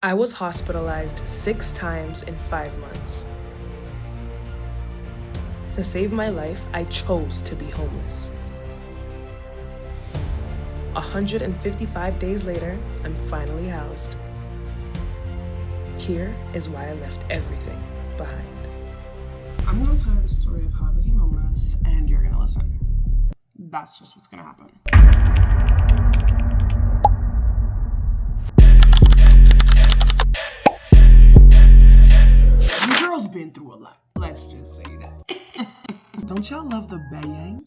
I was hospitalized 6 times in 5 months. To save my life, I chose to be homeless. 155 days later, I'm finally housed. Here is why I left everything behind. I'm gonna tell you the story of how I became homeless, and you're gonna listen. That's just what's gonna happen. The girl's been through a lot. Let's just say that. Don't y'all love the bayang?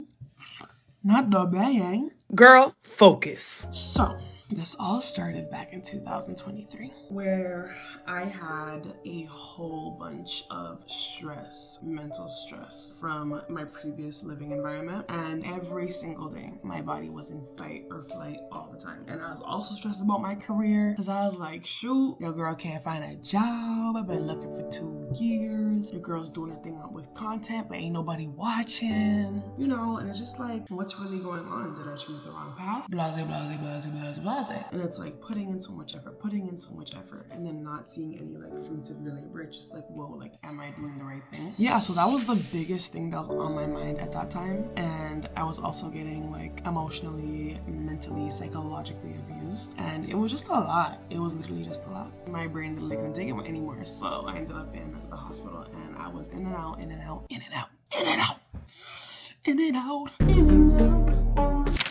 Not the bayang. Girl, focus. So, this all started back in 2023, where I had a whole bunch of stress, mental stress from my previous living environment. And every single day, my body was in fight or flight all the time. And I was also stressed about my career because I was like, shoot, your girl can't find a job. I've been looking for 2 years. Your girl's doing her thing with content, but ain't nobody watching. You know, and it's just like, what's really going on? Did I choose the wrong path? Blase, blase, blase, blase, blase. And it's like putting in so much effort, and then not seeing any like fruits of your labor. It's just like, whoa, like, am I doing the right thing? Yeah, so that was the biggest thing that was on my mind at that time. And I was also getting like emotionally, mentally, psychologically abused. And it was just a lot. It was literally just a lot. My brain literally couldn't take it anymore. So I ended up in the hospital, and I was in and out, in and out, in and out, in and out, in and out, in and out.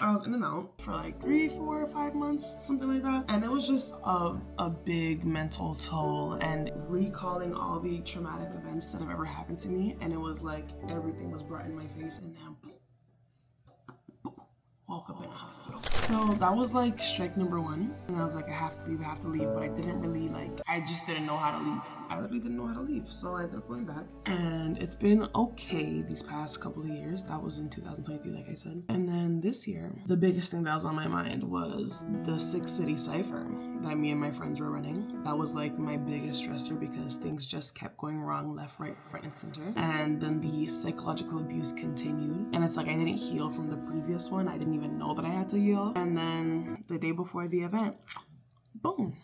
I was in and out for like 3, 4, 5 months, something like that. And it was just a big mental toll, and recalling all the traumatic events that have ever happened to me. And it was like everything was brought in my face, and then boom, woke up in a hospital. So that was like strike number 1. And I was like, I have to leave, but I didn't really I just didn't know how to leave. I literally didn't know how to leave. So I ended up going back, and it's been okay these past couple of years. That was in 2023, like I said. And then this year, the biggest thing that was on my mind was the 6-city cipher that me and my friends were running. That was like my biggest stressor because things just kept going wrong left, right, front, and center. And then the psychological abuse continued. And it's like I didn't heal from the previous one. I didn't even know that I had to heal. And then the day before the event, boom,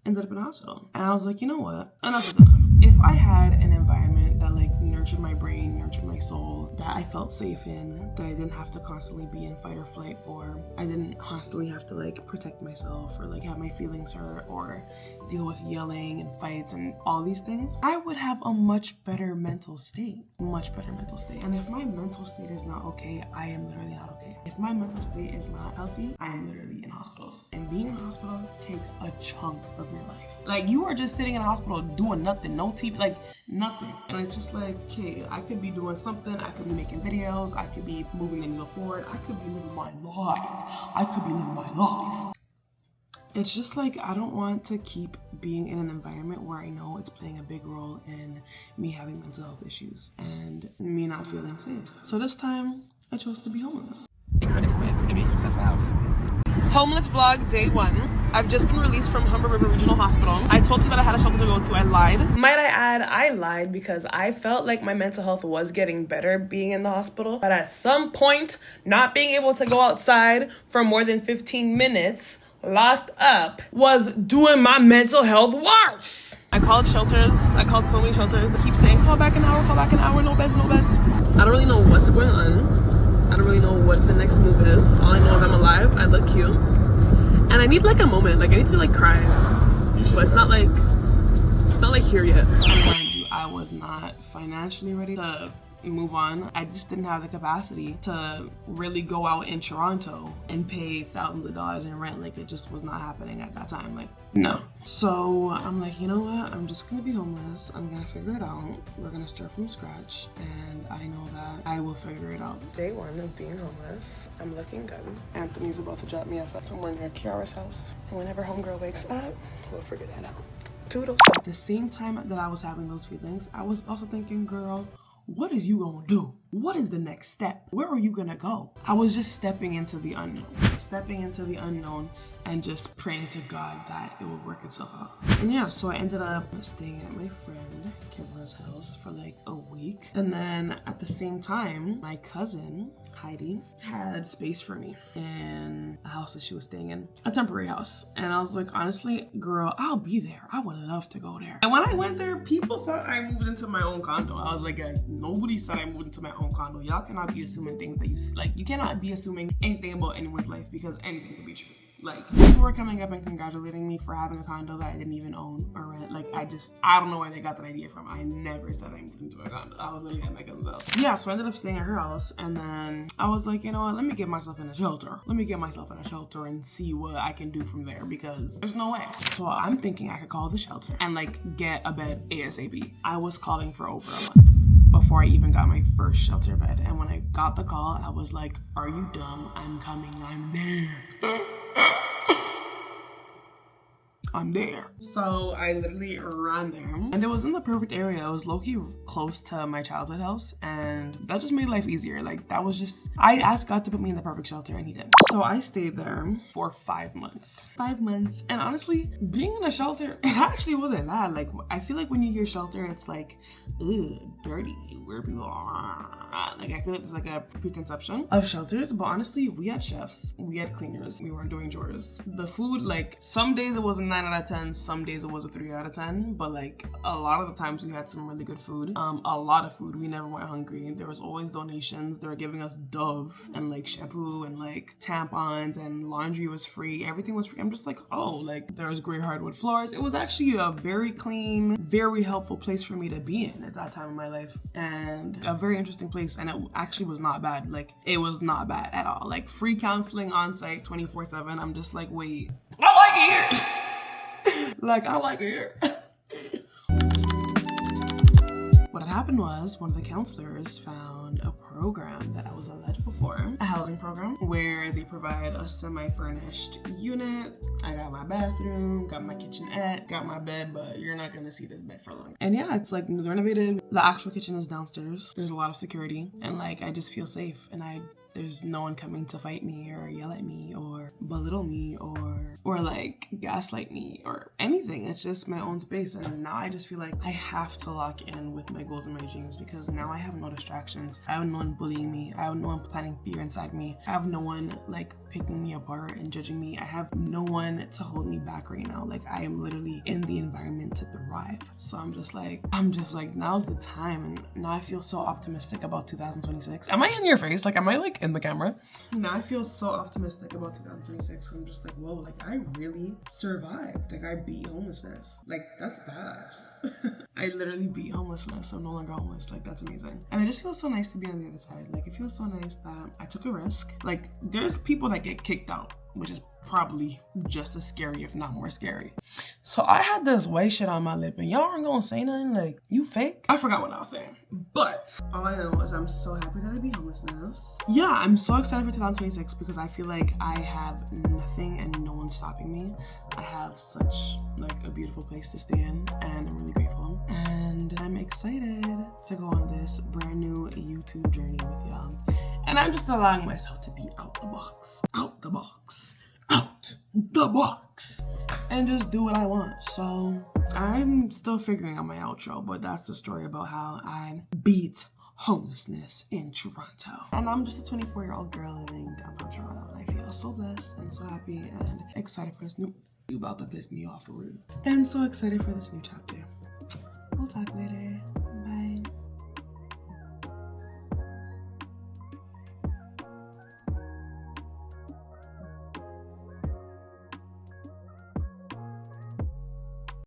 ended up in a hospital. And I was like, you know what? Enough is enough. If I had an environment that like nurtured my brain, nurtured my soul, that I felt safe in, that I didn't have to constantly be in fight or flight for, I didn't constantly have to like protect myself or like have my feelings hurt or deal with yelling and fights and all these things, I would have a much better mental state. Much better mental state. And if my mental state is not okay, I am literally not okay. If my mental state is not healthy, I am literally in hospitals. And being in a hospital takes a chunk of your life. Like, you are just sitting in a hospital doing nothing, no TV, like nothing. And it's just like, okay, I could be doing something, I could be making videos, I could be moving the needle forward, I could be living my life. It's just like, I don't want to keep being in an environment where I know it's playing a big role in me having mental health issues and me not feeling safe. So this time, I chose to be homeless. Homeless vlog day 1. I've just been released from Humber River Regional Hospital. I told them that I had a shelter to go to. I lied. Might I add, I lied because I felt like my mental health was getting better being in the hospital. But at some point, not being able to go outside for more than 15 minutes locked up was doing my mental health worse. I called shelters. I called so many shelters. They keep saying, call back an hour, no beds, no beds. I don't really know what's going on. I don't really know what the next move is. All I know is I'm alive, I look cute, and I need like a moment, like I need to like cry, but it's not like here yet. Mind you, I was not financially ready to move on. I just didn't have the capacity to really go out in Toronto and pay thousands of dollars in rent. Like, it just was not happening at that time. Like, no. So I'm like, you know what? I'm just gonna be homeless. I'm gonna figure it out. We're gonna start from scratch, and I know that I will figure it out. Day 1 of being homeless. I'm looking good. Anthony's about to drop me off at somewhere near Kiara's house, and whenever homegirl wakes up, we'll figure that out. Toodles. At the same time that I was having those feelings, I was also thinking, girl, what is you gonna do? What is the next step? Where are you gonna go? I was just stepping into the unknown and just praying to God that it would work itself out. And yeah, so I ended up staying at my friend grandma's house for like a week. And then at the same time, my cousin, Heidi, had space for me in a house that she was staying in, a temporary house. And I was like, honestly, girl, I'll be there. I would love to go there. And when I went there, people thought I moved into my own condo. I was like, guys, nobody said I moved into my own condo. Y'all cannot be assuming things that you cannot be assuming anything about anyone's life because anything could be true. Like, people were coming up and congratulating me for having a condo that I didn't even own or rent. Like, I don't know where they got that idea from. I never said I moved into a condo. I was living at my cousin's house. Yeah, so I ended up staying at her house. And then I was like, you know what? Let me get myself in a shelter. Let me get myself in a shelter and see what I can do from there because there's no way. So I'm thinking I could call the shelter and like get a bed ASAP. I was calling for over a month before I even got my first shelter bed. And when I got the call, I was like, are you dumb? I'm coming. I'm there. I'm there. So I literally ran there and it was in the perfect area. It was low-key close to my childhood house and that just made life easier. Like that was just, I asked God to put me in the perfect shelter and he did. So I stayed there for 5 months. 5 months. And honestly, being in a shelter, it actually wasn't bad. Like I feel like when you hear shelter, it's like, ugh, dirty, where people are. Like I feel like there's like a preconception of shelters, but honestly, we had chefs, we had cleaners, we weren't doing chores. The food, like some days it was a 9 out of 10, some days it was a 3 out of 10, but like a lot of the times we had some really good food. A lot of food. We never went hungry. There was always donations. They were giving us Dove and like shampoo and like tampons and laundry was free. Everything was free. I'm just like, oh, like there was gray hardwood floors. It was actually a very clean, very helpful place for me to be in at that time in my life and a very interesting place. And it actually was not bad. Like it was not bad at all. Like free counseling on site 24/7. I'm just like, wait, I like it here. Like I like it here. What had happened was one of the counselors found a program that I was eligible for, a housing program where they provide a semi-furnished unit. I got my bathroom, got my kitchenette, got my bed, but you're not gonna see this bed for long. And yeah, it's like renovated. The actual kitchen is downstairs. There's a lot of security and like I just feel safe and there's no one coming to fight me or yell at me or belittle me or like gaslight me or anything. It's just my own space. And now I just feel like I have to lock in with my goals and my dreams because now I have no distractions. I have no one bullying me. I have no one planting fear inside me. I have no one like picking me apart and judging me. I have no one to hold me back right now. Like I am literally in the environment to thrive. So I'm just like, now's the time. And now I feel so optimistic about 2026. Am I in your face? Like, am I like in the camera? Now I feel so optimistic about 2026. I'm just like, whoa, like I really survived. Like I beat homelessness. Like that's badass. I literally beat homelessness. I'm no longer homeless. Like that's amazing. And it just feels so nice to be on the other side. Like it feels so nice that I took a risk. Like there's people that get kicked out, which is probably just as scary, if not more scary. So I had this white shit on my lip and y'all aren't gonna say nothing. Like, you fake? I forgot what I was saying. But all I know is I'm so happy that I beat homelessness. Yeah, I'm so excited for 2026 because I feel like I have nothing and no one's stopping me. I have such like a beautiful place to stay in and I'm really grateful. And I'm excited to go on this brand new YouTube journey with y'all. And I'm just allowing myself to be out the box, out the box, out the box, and just do what I want. So I'm still figuring out my outro, but that's the story about how I beat homelessness in Toronto. And I'm just a 24-year-old girl living downtown Toronto. And I feel so blessed and so happy and excited for this new, you about to piss me off for real. And so excited for this new chapter. We'll talk later.